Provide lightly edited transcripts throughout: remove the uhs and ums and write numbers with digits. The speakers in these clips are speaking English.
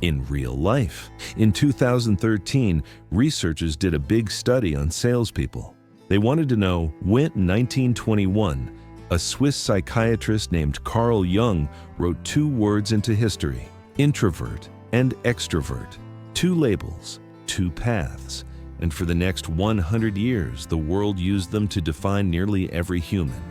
in real life. In 2013, researchers did a big study on salespeople. They wanted to know when, in 1921, a Swiss psychiatrist named Carl Jung wrote two words into history: introvert and extrovert. Two labels, two paths. And for the next 100 years, the world used them to define nearly every human.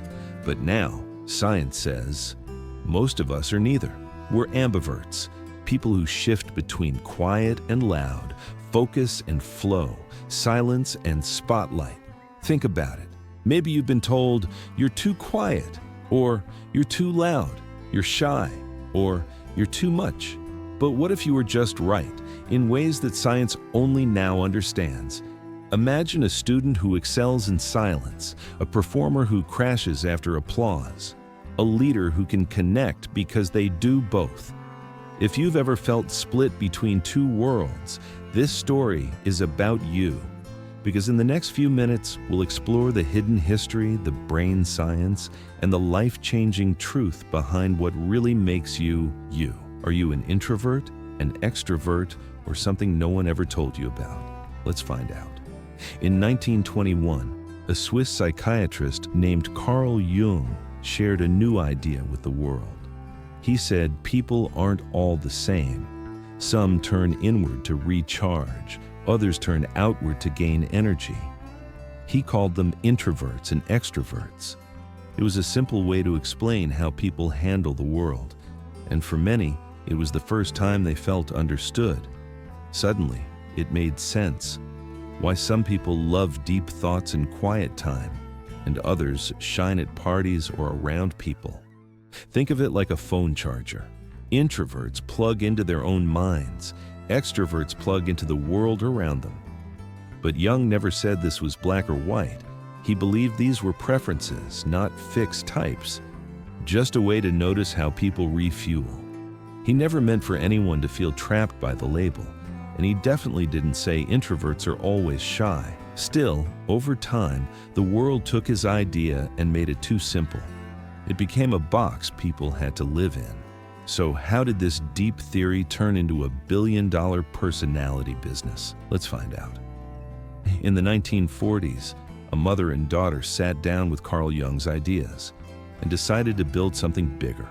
But now, science says, most of us are neither. We're ambiverts, people who shift between quiet and loud, focus and flow, silence and spotlight. Think about it. Maybe you've been told you're too quiet, or you're too loud, you're shy, or you're too much. But what if you were just right, in ways that science only now understands? Imagine a student who excels in silence, a performer who crashes after applause, a leader who can connect because they do both. If you've ever felt split between two worlds, this story is about you. Because in the next few minutes, we'll explore the hidden history, the brain science, and the life-changing truth behind what really makes you, you. Are you an introvert, an extrovert, or something no one ever told you about? Let's find out. In 1921, a Swiss psychiatrist named Carl Jung shared a new idea with the world. He said people aren't all the same. Some turn inward to recharge, others turn outward to gain energy. He called them introverts and extroverts. It was a simple way to explain how people handle the world, and for many, it was the first time they felt understood. Suddenly, it made sense. Why some people love deep thoughts and quiet time, and others shine at parties or around people. Think of it like a phone charger. Introverts plug into their own minds. Extroverts plug into the world around them. But Jung never said this was black or white. He believed these were preferences, not fixed types. Just a way to notice how people refuel. He never meant for anyone to feel trapped by the label, and he definitely didn't say introverts are always shy. Still, over time, the world took his idea and made it too simple. It became a box people had to live in. So how did this deep theory turn into a billion-dollar personality business? Let's find out. In the 1940s, a mother and daughter sat down with Carl Jung's ideas and decided to build something bigger.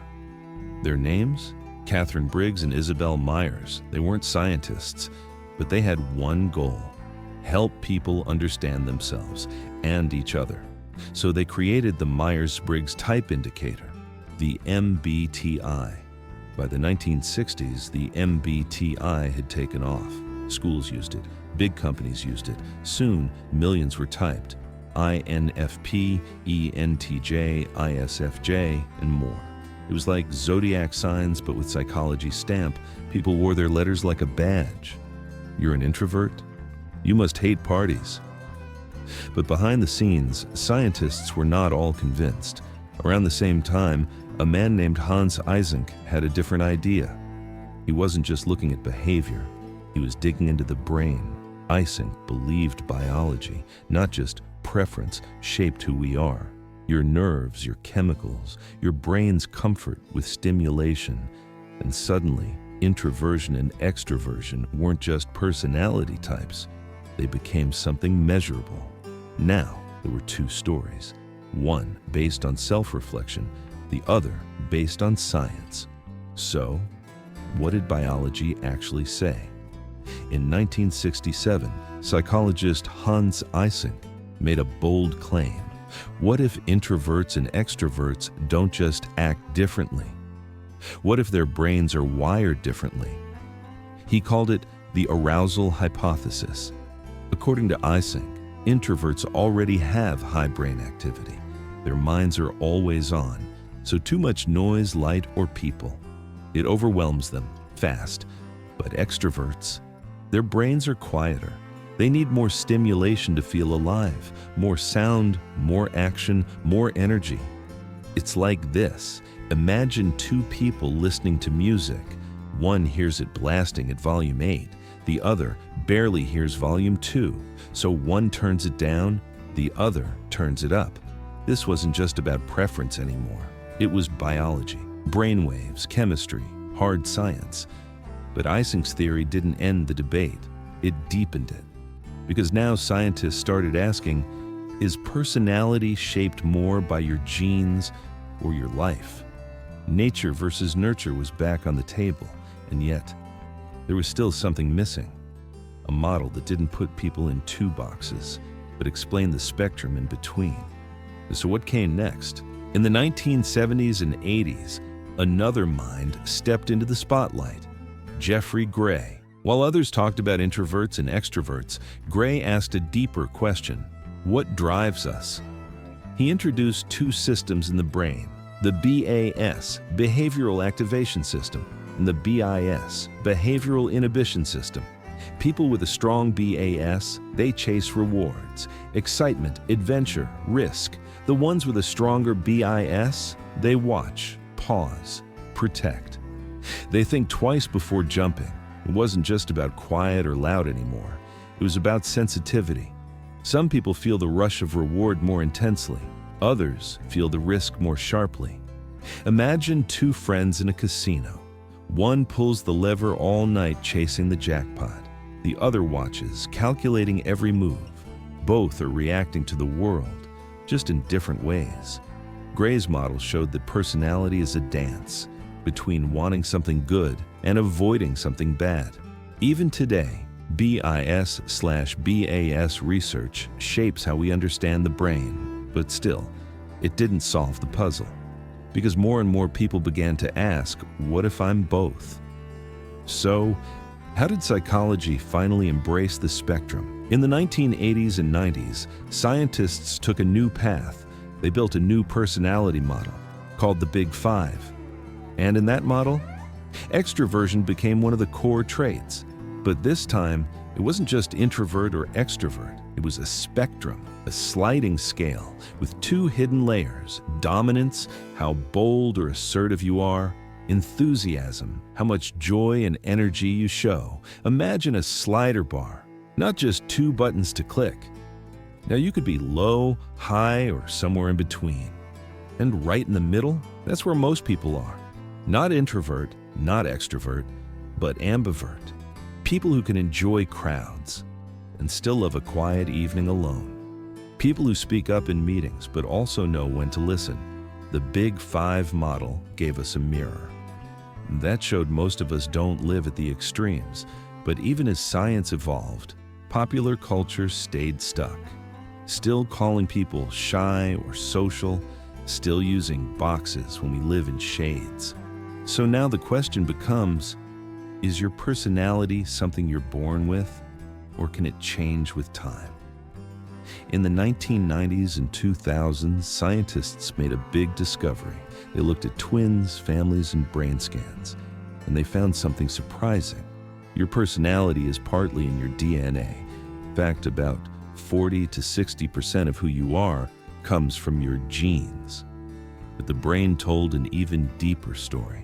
Their names? Catherine Briggs and Isabel Myers. They weren't scientists, but they had one goal: help people understand themselves and each other. So they created the Myers-Briggs Type Indicator, the MBTI. By the 1960s, the MBTI had taken off. Schools used it, big companies used it. Soon, millions were typed: INFP, ENTJ, ISFJ, and more. It was like zodiac signs, but with psychology stamp. People wore their letters like a badge. You're an introvert? You must hate parties. But behind the scenes, scientists were not all convinced. Around the same time, a man named Eysenck had a different idea. He wasn't just looking at behavior, he was digging into the brain. Eysenck believed biology, not just preference, shaped who we are. Your nerves, your chemicals, your brain's comfort with stimulation. And suddenly, introversion and extraversion weren't just personality types. They became something measurable. Now, there were two stories. One based on self-reflection, the other based on science. So, what did biology actually say? In 1967, psychologist Hans Eysenck made a bold claim. What if introverts and extroverts don't just act differently? What if their brains are wired differently? He called it the arousal hypothesis. According to Eysenck, introverts already have high brain activity. Their minds are always on, so too much noise, light, or people, it overwhelms them fast. But extroverts, their brains are quieter. They need more stimulation to feel alive, more sound, more action, more energy. It's like this. Imagine two people listening to music. One hears it blasting at volume 8, the other barely hears volume 2. So one turns it down, the other turns it up. This wasn't just about preference anymore. It was biology, brainwaves, chemistry, hard science. But Eysenck's theory didn't end the debate, it deepened it. Because now scientists started asking, is personality shaped more by your genes or your life? Nature versus nurture was back on the table, and yet there was still something missing. A model that didn't put people in two boxes, but explained the spectrum in between. So what came next? In the 1970s and 80s, another mind stepped into the spotlight, Jeffrey Gray. While others talked about introverts and extroverts, Gray asked a deeper question: what drives us? He introduced two systems in the brain, the BAS, Behavioral Activation System, and the BIS, Behavioral Inhibition System. People with a strong BAS, they chase rewards, excitement, adventure, risk. The ones with a stronger BIS, they watch, pause, protect. They think twice before jumping. It wasn't just about quiet or loud anymore. It was about sensitivity. Some people feel the rush of reward more intensely. Others feel the risk more sharply. Imagine two friends in a casino. One pulls the lever all night chasing the jackpot. The other watches, calculating every move. Both are reacting to the world, just in different ways. Gray's model showed that personality is a dance between wanting something good and avoiding something bad. Even today, BIS/BAS research shapes how we understand the brain, but still, it didn't solve the puzzle. Because more and more people began to ask, what if I'm both? So, how did psychology finally embrace the spectrum? In the 1980s and 90s, scientists took a new path. They built a new personality model called the Big Five. And in that model, extraversion became one of the core traits. But this time, it wasn't just introvert or extrovert. It was a spectrum, a sliding scale with two hidden layers: dominance, how bold or assertive you are; enthusiasm, how much joy and energy you show. Imagine a slider bar, not just two buttons to click. Now you could be low, high, or somewhere in between. And right in the middle, that's where most people are. Not introvert, not extrovert, but ambivert. People who can enjoy crowds and still love a quiet evening alone. People who speak up in meetings but also know when to listen. The Big Five model gave us a mirror. That showed most of us don't live at the extremes, but even as science evolved, popular culture stayed stuck. Still calling people shy or social, still using boxes when we live in shades. So now the question becomes, is your personality something you're born with, or can it change with time? In the 1990s and 2000s, scientists made a big discovery. They looked at twins, families, and brain scans, and they found something surprising. Your personality is partly in your DNA. In fact, about 40 to 60% of who you are comes from your genes. But the brain told an even deeper story.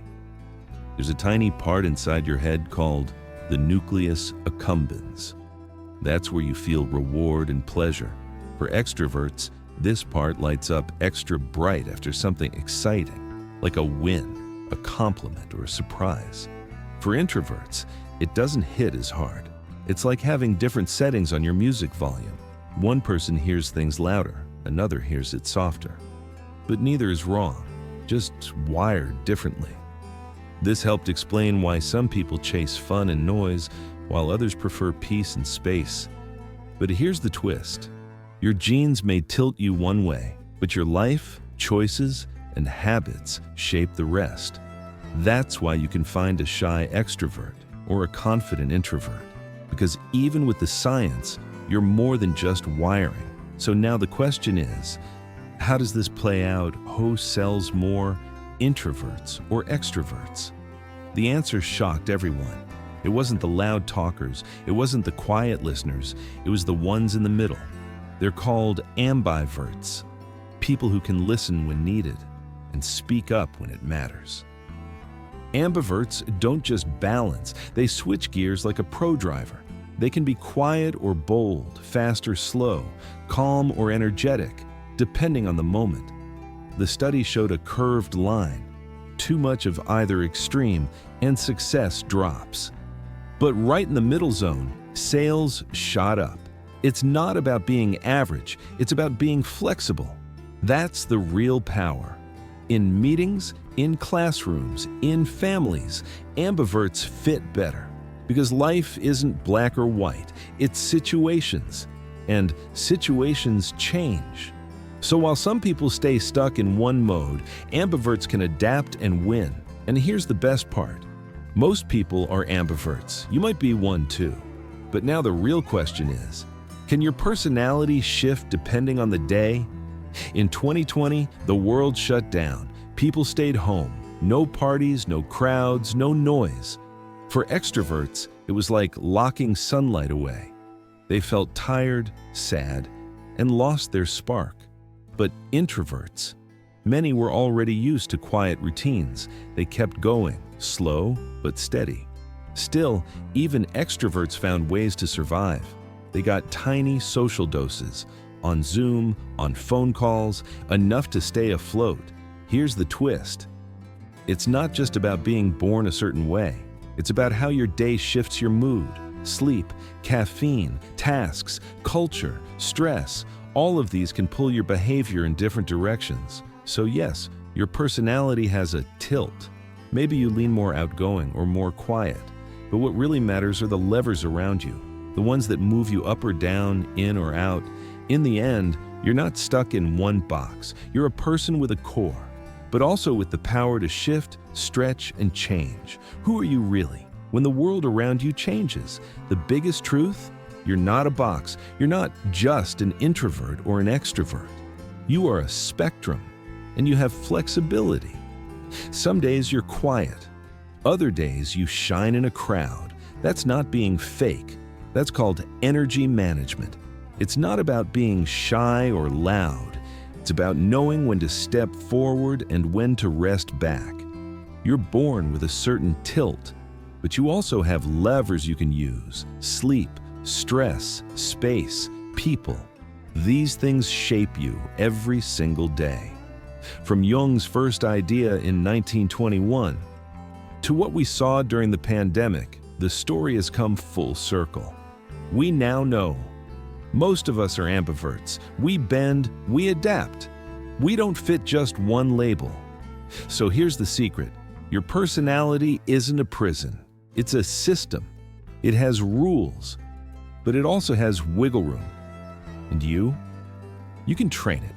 There's a tiny part inside your head called the nucleus accumbens. That's where you feel reward and pleasure. For extroverts, this part lights up extra bright after something exciting, like a win, a compliment, or a surprise. For introverts, it doesn't hit as hard. It's like having different settings on your music volume. One person hears things louder, another hears it softer. But neither is wrong, just wired differently. This helped explain why some people chase fun and noise, while others prefer peace and space. But here's the twist. Your genes may tilt you one way, but your life, choices, and habits shape the rest. That's why you can find a shy extrovert or a confident introvert. Because even with the science, you're more than just wiring. So now the question is, how does this play out? Who sells more, introverts or extroverts? The answer shocked everyone. It wasn't the loud talkers, it wasn't the quiet listeners, it was the ones in the middle. They're called ambiverts, people who can listen when needed and speak up when it matters. Ambiverts don't just balance, they switch gears like a pro driver. They can be quiet or bold, fast or slow, calm or energetic, depending on the moment. The study showed a curved line. Too much of either extreme and success drops. But right in the middle zone, sales shot up. It's not about being average, it's about being flexible. That's the real power. In meetings, in classrooms, in families, ambiverts fit better. Because life isn't black or white, it's situations. And situations change. So while some people stay stuck in one mode, ambiverts can adapt and win. And here's the best part. Most people are ambiverts. You might be one too. But now the real question is, can your personality shift depending on the day? In 2020, the world shut down. People stayed home. No parties, no crowds, no noise. For extroverts, it was like locking sunlight away. They felt tired, sad, and lost their spark. But introverts, many were already used to quiet routines. They kept going, slow but steady. Still, even extroverts found ways to survive. They got tiny social doses, on Zoom, on phone calls, enough to stay afloat. Here's the twist. It's not just about being born a certain way. It's about how your day shifts your mood. Sleep, caffeine, tasks, culture, stress, all of these can pull your behavior in different directions. So yes, your personality has a tilt. Maybe you lean more outgoing or more quiet. But what really matters are the levers around you, the ones that move you up or down, in or out. In the end, you're not stuck in one box. You're a person with a core, but also with the power to shift, stretch, and change. Who are you really? When the world around you changes, the biggest truth? You're not a box. You're not just an introvert or an extrovert. You are a spectrum, and you have flexibility. Some days you're quiet. Other days you shine in a crowd. That's not being fake. That's called energy management. It's not about being shy or loud. It's about knowing when to step forward and when to rest back. You're born with a certain tilt, but you also have levers you can use: sleep, stress, space, people. These things shape you every single day. From Jung's first idea in 1921 to what we saw during the pandemic, the story has come full circle. We now know most of us are ambiverts. We bend, we adapt. We don't fit just one label. So here's the secret. Your personality isn't a prison. It's a system. It has rules, but it also has wiggle room. And you can train it.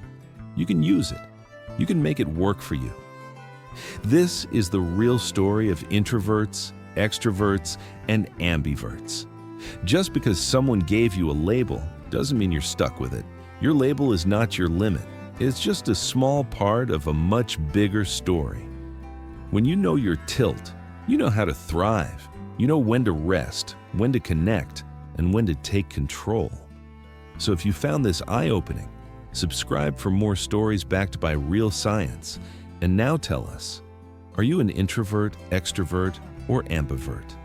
You can use it. You can make it work for you. This is the real story of introverts, extroverts, and ambiverts. Just because someone gave you a label doesn't mean you're stuck with it. Your label is not your limit. It's just a small part of a much bigger story. When you know your tilt, you know how to thrive. You know when to rest, when to connect, and when to take control. So if you found this eye-opening, subscribe for more stories backed by real science. And now tell us, are you an introvert, extrovert, or ambivert?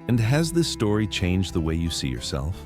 And has this story changed the way you see yourself?